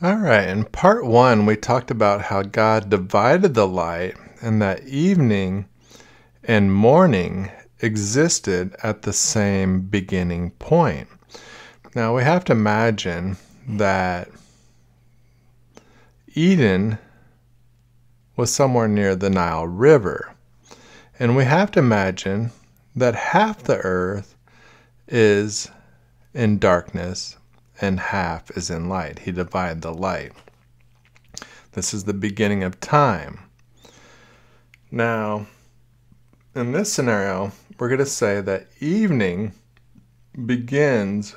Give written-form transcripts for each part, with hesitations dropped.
All right, in part one, we talked about how God divided the light and that evening and morning existed at the same beginning point. Now, we have to imagine that Eden was somewhere near the Nile River. And we have to imagine that half the earth is in darkness and half is in light. He divided the light. This is the beginning of time. Now, in this scenario, we're going to say that evening begins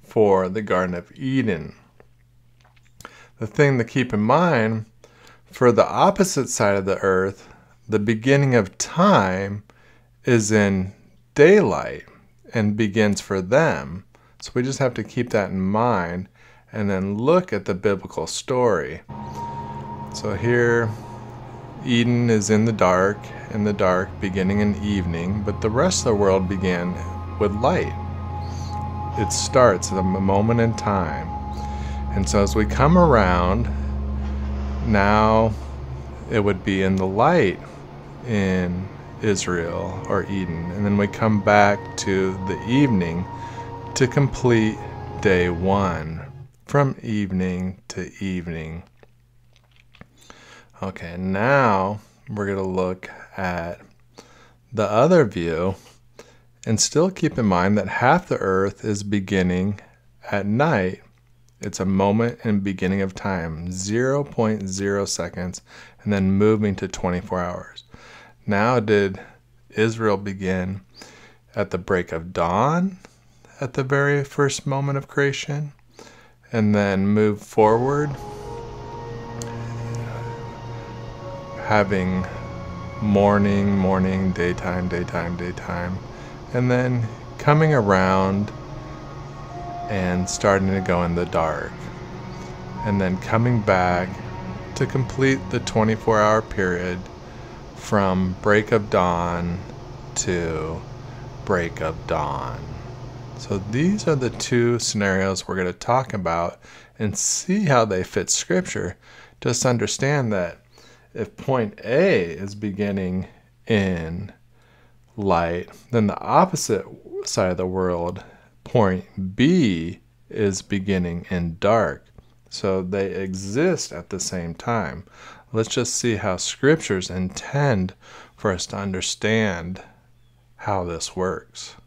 for the Garden of Eden. The thing to keep in mind, for the opposite side of the earth, the beginning of time is in daylight and begins for them. So we just have to keep that in mind and then look at the biblical story. So here, Eden is in the dark, beginning in evening, but the rest of the world began with light. It starts at a moment in time. And so as we come around, now it would be in the light in Israel or Eden. And then we come back to the evening to complete day one, from evening to evening. Okay, now we're going to look at the other view and still keep in mind that half the earth is beginning at night. It's a moment in beginning of time, 0.0 seconds, and then moving to 24 hours. Now, did Israel begin at the break of dawn at the very first moment of creation and then move forward, having morning, daytime, and then coming around and starting to go in the dark, and then coming back to complete the 24-hour period from break of dawn to break of dawn. So these are the two scenarios we're going to talk about and see how they fit Scripture. Just understand that if point A is beginning in light, then the opposite side of the world, point B, is beginning in dark. So they exist at the same time. Let's just see how Scriptures intend for us to understand how this works.